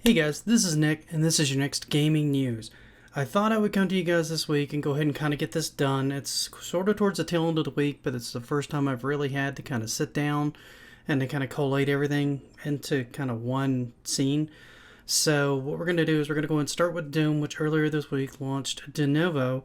Hey guys, this is Nick, and this is your next gaming news. I thought I would come to you guys this week and go ahead and kind of get this done. It's sort of towards the tail end of the week, but it's the first time I've really had to kind of sit down and to kind of collate everything into kind of one scene. So what we're going to do is we're going to go and start with Doom, which earlier this week launched Denuvo,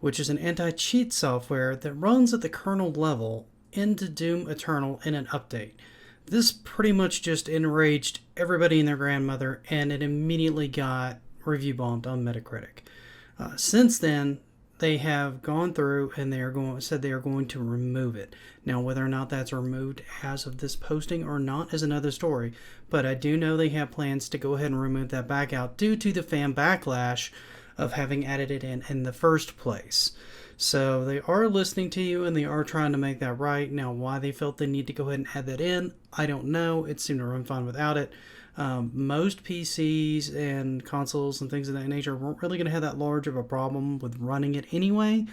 which is an anti-cheat software that runs at the kernel level into Doom Eternal in an update. This pretty much just enraged everybody and their grandmother, and it immediately got review bombed on Metacritic. Since then, they have gone through and said they are going to remove it. Now, whether or not that's removed as of this posting or not is another story, but I do know they have plans to go ahead and remove that back out due to the fan backlash of having added it in the first place. So they are listening to you and they are trying to make that right. Now, why they felt they need to go ahead and add that in, I don't know. It seemed to run fine without it. Most PCs and consoles and things of that nature weren't really going to have that large of a problem with running it anyway.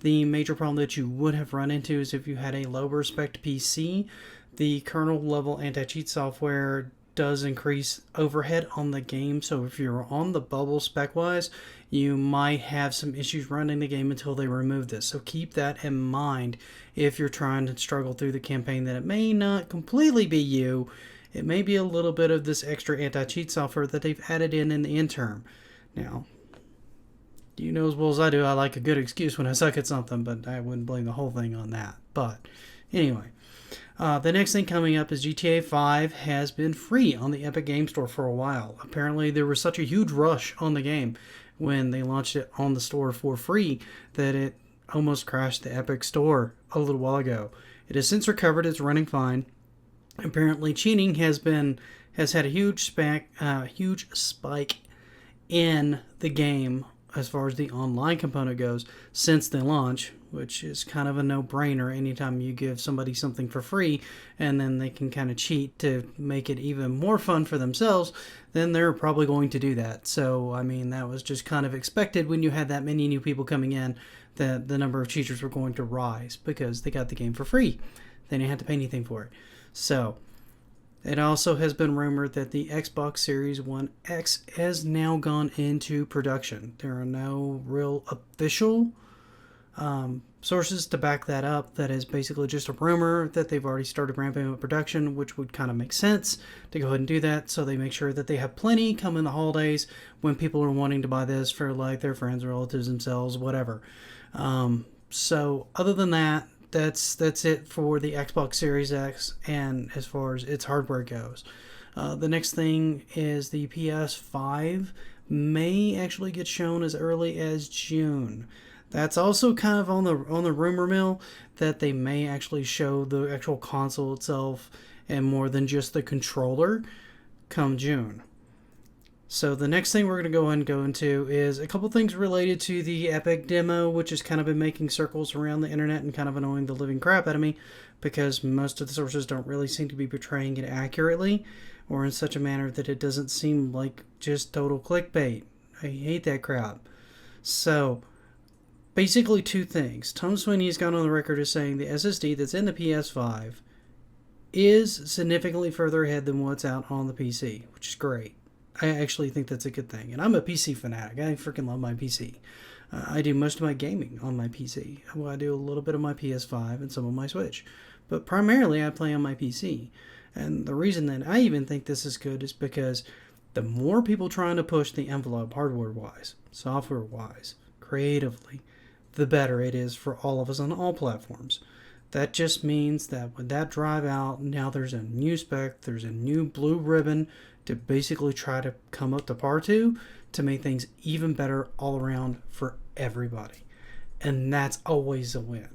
The major problem that you would have run into is if you had a lower spec PC, the kernel level anti-cheat software does increase overhead on the game. So if you're on the bubble spec wise, you might have some issues running the game until they remove this. So keep that in mind if you're trying to struggle through the campaign, that it may not completely be you. It may be a little bit of this extra anti-cheat software that they've added in the interim. Now, you know as well as I do, I like a good excuse when I suck at something, but I wouldn't blame the whole thing on that. But anyway, the next thing coming up is GTA 5 has been free on the Epic Game Store for a while. Apparently there was such a huge rush on the game when they launched it on the store for free that it almost crashed the Epic Store a little while ago. It has since recovered, it's running fine. Apparently cheating has had a huge spike in the game as far as the online component goes since the launch, which is kind of a no-brainer. Anytime you give somebody something for free and then they can kind of cheat to make it even more fun for themselves, then they're probably going to do that. So, I mean, that was just kind of expected when you had that many new people coming in, that the number of cheaters were going to rise because they got the game for free. They didn't have to pay anything for it. So, it also has been rumored that the Xbox Series One X has now gone into production. There are no real official sources to back that up. That is basically just a rumor that they've already started ramping up production, which would kind of make sense to go ahead and do that, so they make sure that they have plenty come in the holidays when people are wanting to buy this for like their friends, relatives, themselves, whatever. So other than that, that's it for the Xbox Series X, and as far as its hardware goes. The next thing is the PS5 may actually get shown as early as June. That's also kind of on the rumor mill that they may actually show the actual console itself and more than just the controller come June. So the next thing we're going to go into is a couple things related to the Epic demo, which has kind of been making circles around the internet and kind of annoying the living crap out of me because most of the sources don't really seem to be portraying it accurately or in such a manner that it doesn't seem like just total clickbait. I hate that crap. So basically two things. Tom Sweeney has gone on the record as saying the SSD that's in the PS5 is significantly further ahead than what's out on the PC, which is great. I actually think that's a good thing. And I'm a PC fanatic. I freaking love my PC. I do most of my gaming on my PC. Well, I do a little bit of my PS5 and some of my Switch. But primarily I play on my PC. And the reason that I even think this is good is because the more people trying to push the envelope hardware-wise, software-wise, creatively, the better it is for all of us on all platforms. That just means that with that drive out, now there's a new spec, there's a new blue ribbon to basically try to come up to par to make things even better all around for everybody. And that's always a win.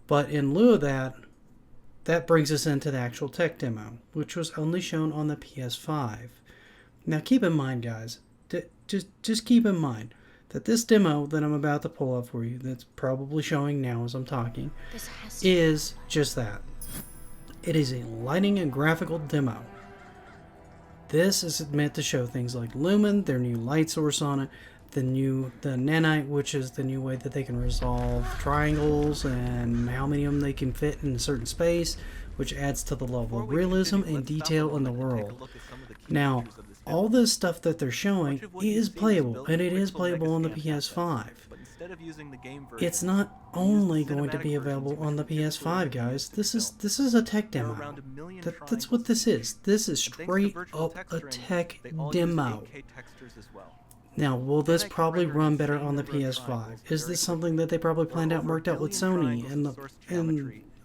But in lieu of that, that brings us into the actual tech demo, which was only shown on the PS5. Now keep in mind, guys, just keep in mind that this demo that I'm about to pull up for you, that's probably showing now as I'm talking, is just that. It is a lighting and graphical demo. This is meant to show things like Lumen, their new light source on it, the nanite, which is the new way that they can resolve triangles and how many of them they can fit in a certain space, which adds to the level of realism and detail in the world. Now, all this stuff that they're showing is playable, and it is playable on the PS5. It's not only going to be available on the PS5, guys. This is a tech demo. That's what this is. This is straight up a tech demo. Now, will this probably run better on the PS5? Is this something that they probably planned out and worked out with Sony in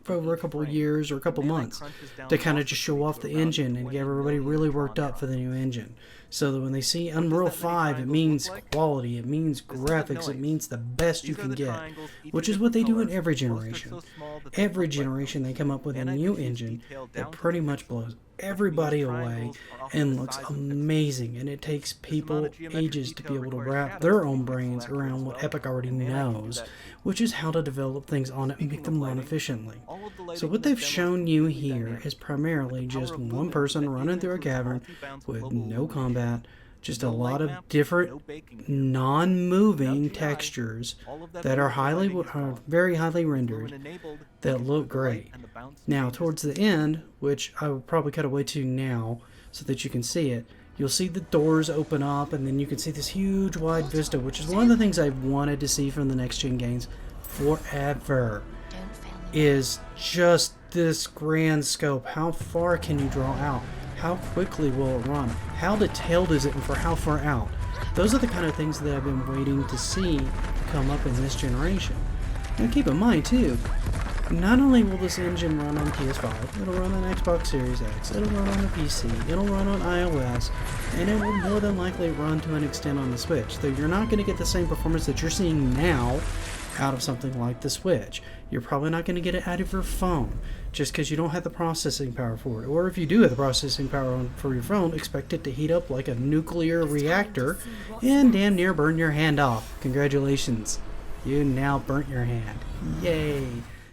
over a couple of years or a couple months to kind of just show off the engine and get everybody really worked up for the new engine? So that when they see Unreal 5, it means quality, it means graphics, it means the best you can get, which is what they do in every generation. Every generation they come up with a new engine that pretty much blows everybody away and looks amazing, and it takes people ages to be able to wrap their own brains around what Epic already knows, which is how to develop things on it and make them run efficiently. So what they've shown you here is primarily just one person running through a cavern with no combat, just a lot of different non-moving textures that are very highly rendered that look great. Now towards the end, which I will probably cut away to now so that you can see it, you'll see the doors open up, and then you can see this huge wide vista, which is one of the things I've wanted to see from the next gen games forever, is just this grand scope. How far can you draw out? How quickly will it run? How detailed is it, and for how far out? Those are the kind of things that I've been waiting to see come up in this generation. Now keep in mind too, not only will this engine run on PS5, it'll run on Xbox Series X, it'll run on the PC, it'll run on iOS, and it will more than likely run to an extent on the Switch. Though you're not going to get the same performance that you're seeing now out of something like the Switch. You're probably not going to get it out of your phone just because you don't have the processing power for it. Or if you do have the processing power for your phone, expect it to heat up like a nuclear reactor and damn near burn your hand off. Congratulations. You now burnt your hand. Yay.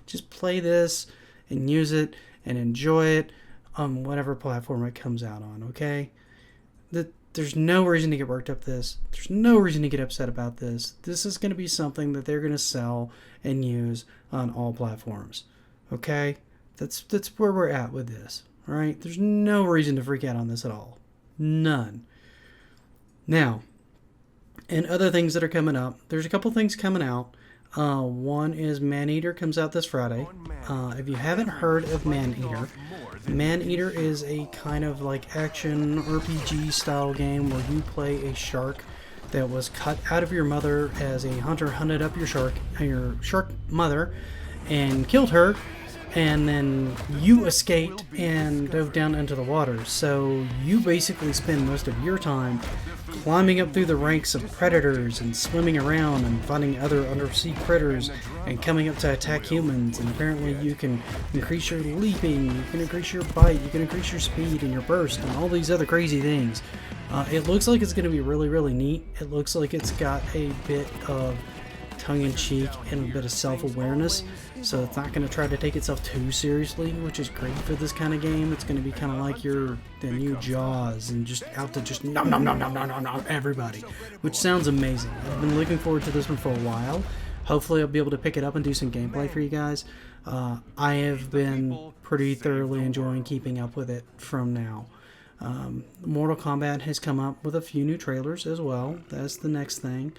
Just play this and use it and enjoy it on whatever platform it comes out on, okay? There's no reason to get worked up this. There's no reason to get upset about this. This is going to be something that they're going to sell and use on all platforms, okay? That's where we're at with this, all right? There's no reason to freak out on this at all. None. Now, and other things that are coming up, there's a couple things coming out. One is Maneater comes out this Friday. If you haven't heard of Maneater, Maneater is a kind of like action RPG style game where you play a shark that was cut out of your mother as a hunter hunted up your shark mother and killed her, and then you escaped and dove down into the water. So you basically spend most of your time climbing up through the ranks of predators and swimming around and finding other undersea critters and coming up to attack humans. And apparently you can increase your leaping, you can increase your bite, you can increase your speed and your burst and all these other crazy things. It looks like it's going to be really, really neat. It looks like it's got a bit of tongue-in-cheek and a bit of self-awareness, so it's not going to try to take itself too seriously, which is great for this kind of game. It's going to be kind of like the new Jaws and just out to just nom nom nom nom nom nom nom everybody, which sounds amazing. I've been looking forward to this one for a while. Hopefully I'll be able to pick it up and do some gameplay for you guys. I have been pretty thoroughly enjoying keeping up with it from now. Mortal Kombat has come up with a few new trailers as well. That's the next thing.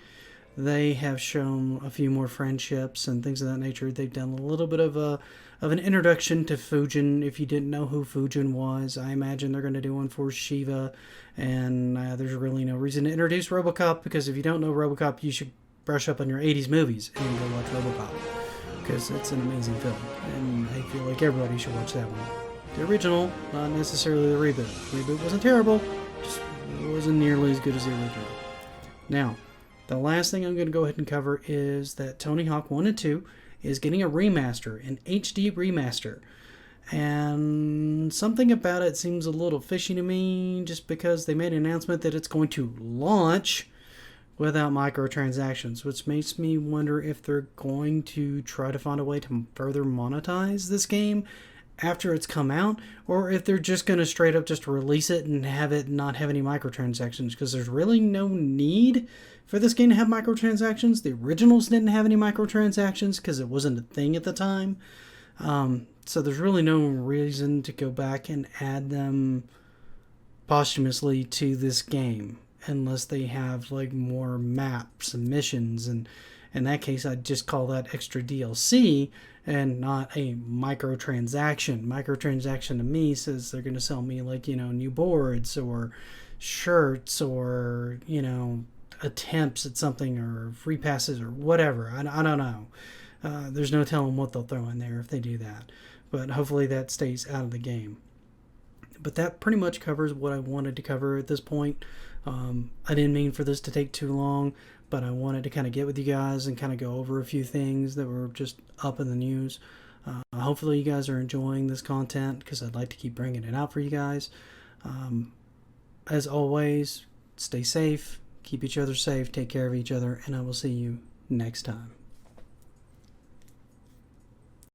They have shown a few more friendships and things of that nature. They've done a little bit of an introduction to Fujin. If you didn't know who Fujin was, I imagine they're going to do one for Shiva. And there's really no reason to introduce RoboCop, because if you don't know RoboCop, you should brush up on your 80s movies and go watch RoboCop, because it's an amazing film. And I feel like everybody should watch that one. The original, not necessarily the reboot. The reboot wasn't terrible, just wasn't nearly as good as the original. Now, the last thing I'm going to go ahead and cover is that Tony Hawk 1 and 2 is getting a remaster, an HD remaster. And something about it seems a little fishy to me, just because they made an announcement that it's going to launch without microtransactions, which makes me wonder if they're going to try to find a way to further monetize this game after it's come out, or if they're just going to straight up just release it and have it not have any microtransactions, because there's really no need for this game to have microtransactions. The originals didn't have any microtransactions because it wasn't a thing at the time. So there's really no reason to go back and add them posthumously to this game unless they have like more maps and missions, and in that case I'd just call that extra DLC and not a microtransaction. Microtransaction to me says they're going to sell me like, new boards or shirts or, attempts at something or free passes or whatever. I don't know. There's no telling what they'll throw in there if they do that. But hopefully that stays out of the game. But that pretty much covers what I wanted to cover at this point. I didn't mean for this to take too long, but I wanted to kind of get with you guys and kind of go over a few things that were just up in the news. Hopefully you guys are enjoying this content because I'd like to keep bringing it out for you guys. As always, stay safe, keep each other safe, take care of each other, and I will see you next time.